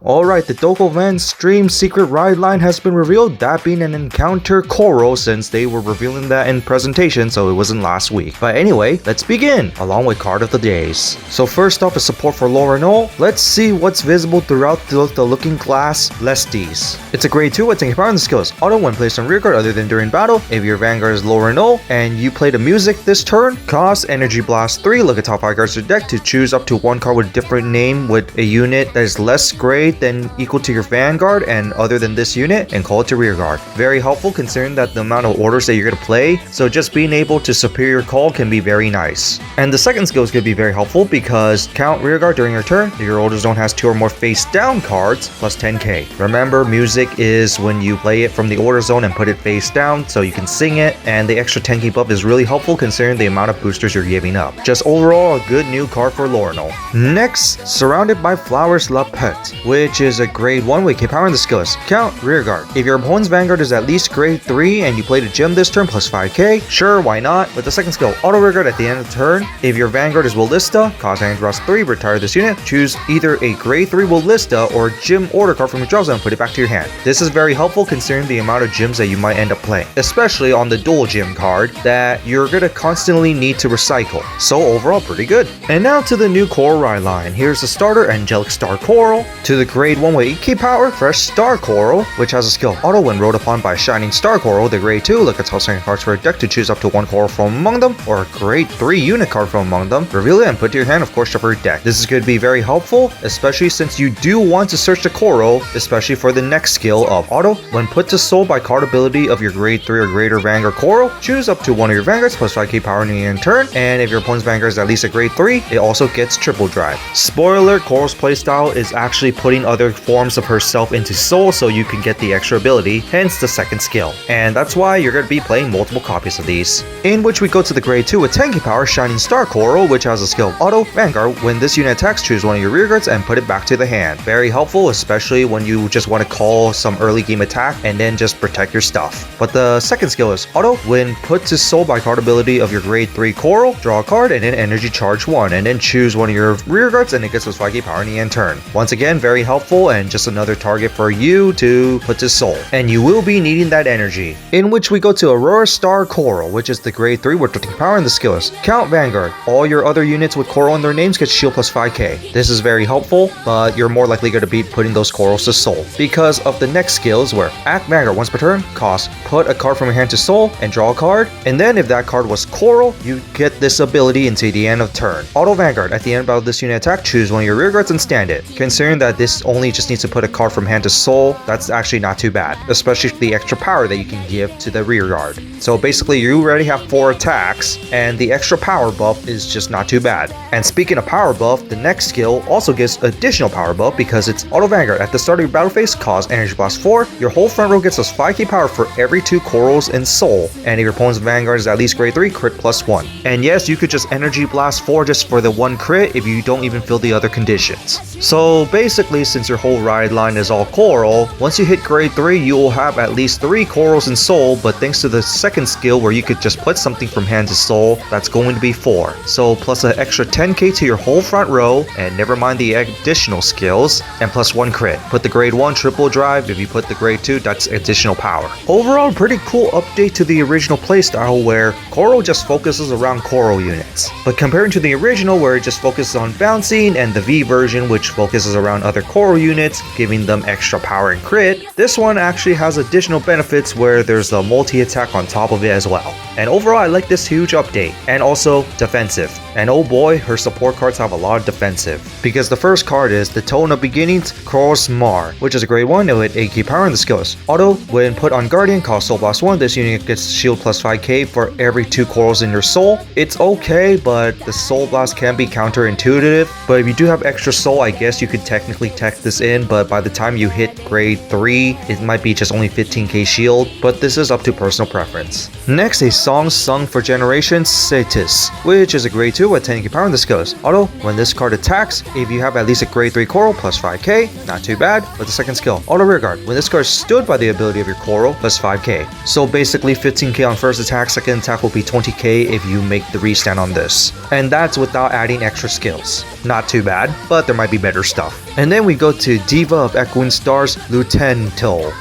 Alright, the Van Stream Secret Ride line has been revealed, that being an encounter Koro since they were revealing that in presentation, so it wasn't last week. But anyway, let's begin, along with card of the days. So first off is support for Loreno. Let's see what's visible throughout the Looking Glass Lesties. It's a grade 2 with taking power in the skills. Auto when placed on rear guard other than during battle. If your Vanguard is Loreno and you play the music this turn, cost Energy Blast 3, look at top 5 cards of your deck to choose up to one card with a different name with a unit that is less grade than equal to your Vanguard and other than this unit, and call it to rear guard. Very helpful considering that the amount of orders that you're going to play, so just being able to superior call can be very nice. And the second skill is going to be very helpful because count rear guard during your turn. If your order zone has 2 or more face down cards, plus 10k. Remember, music is when you play it from the order zone and put it face down so you can sing it, and the extra 10k buff is really helpful considering the amount of boosters you're giving up. Just overall a good new card for Loreno. Next, Surrounded by Flowers La Pet, which is a grade 1 with K power in the skills. Count rear guard. If your opponent's Vanguard is at least grade 3 and you play the gym this turn, plus 5k, sure, why not? With the second skill, auto rear guard at the end of the turn. If your Vanguard is Willista, cost Energy Blast 3, retire this unit. Choose either a grade 3 Willista or gym order card from your draw zone and put it back to your hand. This is very helpful considering the amount of gyms that you might end up playing, especially on the dual gym card that you're gonna constantly need to recycle. So overall, pretty good. And now to the new Coral Ride line. Here's the starter, Angelic Star Coral. To the grade 1 with 8k power, Fresh Star Coral, which has a skill auto when rode upon by Shining Star Coral. The grade 2, look at top 2 cards for a deck to choose up to one Coral from among them, or a grade 3 unit card from among them. Reveal it and put to your hand, of course, shuffle your deck. This is going to be very helpful, especially since you do want to search the Coral, especially for the next skill of auto. When put to soul by card ability of your grade 3 or greater Vanguard Coral, choose up to one of your Vanguards plus 5k power in the end turn, and if your opponent's Vanguard is at least a grade 3, it also gets triple drive. Spoiler alert, Coral's playstyle is actually putting other forms of herself into soul so you can get the extra ability, hence the second skill. And that's why you're going to be playing multiple copies of these. In which we go to the grade 2 with 10k power, Shining Star Coral, which has a skill auto Vanguard. When this unit attacks, choose one of your rear guards and put it back to the hand. Very helpful, especially when you just want to call some early game attack and then just protect your stuff. But the second skill is auto when put to soul by card ability of your grade 3 Coral, draw a card and then energy charge 1 and then choose one of your rear guards and it gets those 5k power in the end turn. Once again, very helpful and just another target for you to put to soul, and you will be needing that energy. In which we go to Aurora Star Coral, which is the grade 3 with 13 power in the skills. Count Vanguard. All your other units with Coral in their names get shield plus 5k. This is very helpful, but you're more likely going to be putting those Corals to soul because of the next skills where act Vanguard once per turn, cost put a card from your hand to soul and draw a card, and then if that card was Coral, you get this ability until the end of turn. Auto Vanguard. At the end of this unit attack, choose one of your rear guards and stand it. Considering that this only just needs to put a card from hand to soul, that's actually not too bad, especially the extra power that you can give to the rear guard. So basically you already have 4 attacks and the extra power buff is just not too bad. And speaking of power buff, the next skill also gives additional power buff because it's auto Vanguard. At the start of your battle phase, cause Energy Blast 4. Your whole front row gets us 5k power for every 2 Corals in soul, and if your opponent's Vanguard is at least grade 3, crit plus 1. And yes, you could just Energy Blast 4 just for the 1 crit if you don't even fill the other conditions. So basically, since your whole ride line is all Coral, once you hit grade 3, you will have at least 3 Corals in soul, but thanks to the second skill where you could just put something from hand to soul, that's going to be 4. So plus an extra 10k to your whole front row, and never mind the additional skills, and plus 1 crit. Put the grade 1 triple drive, if you put the grade 2, that's additional power. Overall, pretty cool update to the original playstyle where Coral just focuses around Coral units. But comparing to the original where it just focuses on bouncing, and the V version which focuses around other Coral units, giving them extra power and crit, this one actually has additional benefits where there's a multi-attack on top of it as well. And overall, I like this huge update. And also defensive. And oh boy, her support cards have a lot of defensive. Because the first card is the Tone of Beginnings Cross Mar, which is a grade 1 with 8k power in the skills. Auto, when put on Guardian, cost Soul Blast 1. This unit gets shield plus 5k for every 2 Corals in your soul. It's okay, but the Soul Blast can be counterintuitive. But if you do have extra soul, I guess you could technically tech this in, but by the time you hit grade 3, it might be just only 15k shield, but this is up to personal preference. Next, a song sung for Generation Cetus, which is a grade 2 with 10k power in the skills. Auto, when this card attacks, if you have at least a grade 3 Coral plus 5k, not too bad. With the second skill, auto rear guard, when this card stood by the ability of your Coral plus 5k. So basically 15k on first attack, second attack will be 20k if you make the restand on this. And that's without adding extra skills. Not too bad, but there might be better stuff. And then we go to Diva of Echoing Stars Lieutenant,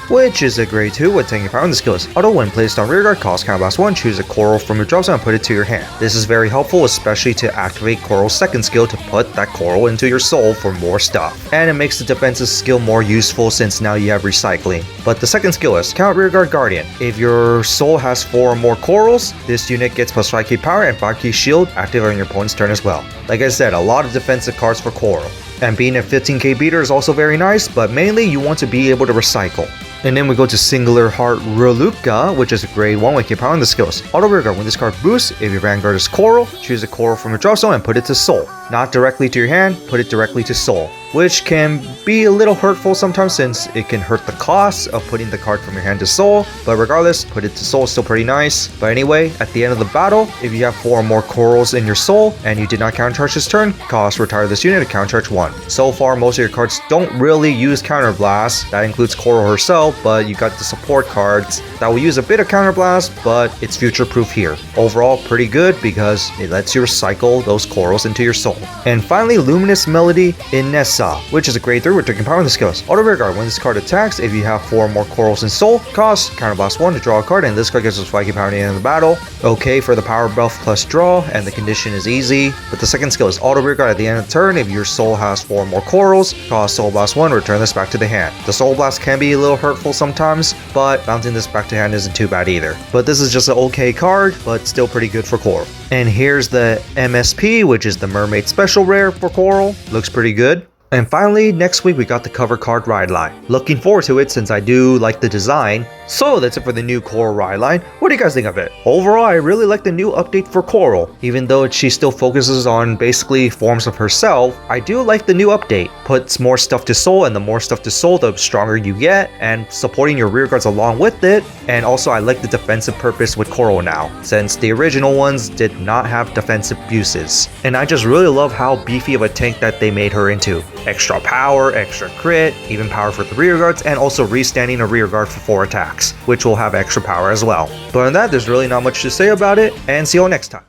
which is a grade 2 with taking power, and the skill is auto when placed on rearguard, cost counterblast 1, choose a coral from your drop zone and put it to your hand. This is very helpful, especially to activate Coral's second skill to put that coral into your soul for more stuff. And it makes the defensive skill more useful since now you have recycling. But the second skill is count rearguard guardian. If your soul has 4 or more corals, this unit gets plus 5k power and 5k shield active on your opponent's turn as well. Like I said, a lot of defensive cards for coral. And being a 15k beater is also very nice, but mainly you want to be able to recycle. And then we go to Singular Heart Reluka, which is a grade 1 with power and the skills. Auto rearguard, when this card boosts, if your Vanguard is coral, choose a coral from your drop zone and put it to soul. Not directly to your hand, put it directly to soul. Which can be a little hurtful sometimes since it can hurt the cost of putting the card from your hand to soul, but regardless, put it to soul is still pretty nice. But anyway, at the end of the battle, if you have 4 or more corals in your soul and you did not countercharge this turn, cost retire this unit to countercharge 1. So far, most of your cards don't really use counterblast. That includes Coral herself, but you got the support cards that will use a bit of counterblast, but it's future proof here. Overall, pretty good because it lets you recycle those corals into your soul. And finally, Luminous Melody Inessa, which is a grade 3 with taking power and the skills. Auto rearguard, when this card attacks, if you have 4 or more corals in soul, cost counterblast 1 to draw a card, and this card gives us 5k power at the end of the battle. Okay for the power buff plus draw, and the condition is easy. But the second skill is auto rearguard at the end of the turn. If your soul has 4 or more corals, cost soul blast 1, return this back to the hand. The soul blast can be a little hurtful sometimes, but bouncing this back to hand isn't too bad either. But this is just an okay card, but still pretty good for coral. And here's the MSP, which is the Mermaid Special Rare for coral. Looks pretty good. And finally, next week we got the cover card ride line. Looking forward to it since I do like the design. So that's it for the new Coral ride line. What do you guys think of it? Overall, I really like the new update for Coral. Even though she still focuses on basically forms of herself, I do like the new update. Puts more stuff to soul, and the more stuff to soul, the stronger you get, and supporting your rear guards along with it. And also I like the defensive purpose with Coral now, since the original ones did not have defensive uses. And I just really love how beefy of a tank that they made her into. Extra power, extra crit, even power for the rear guards, and also restanding a rear guard for 4 attacks, which will have extra power as well. But on that, there's really not much to say about it, and see you all next time.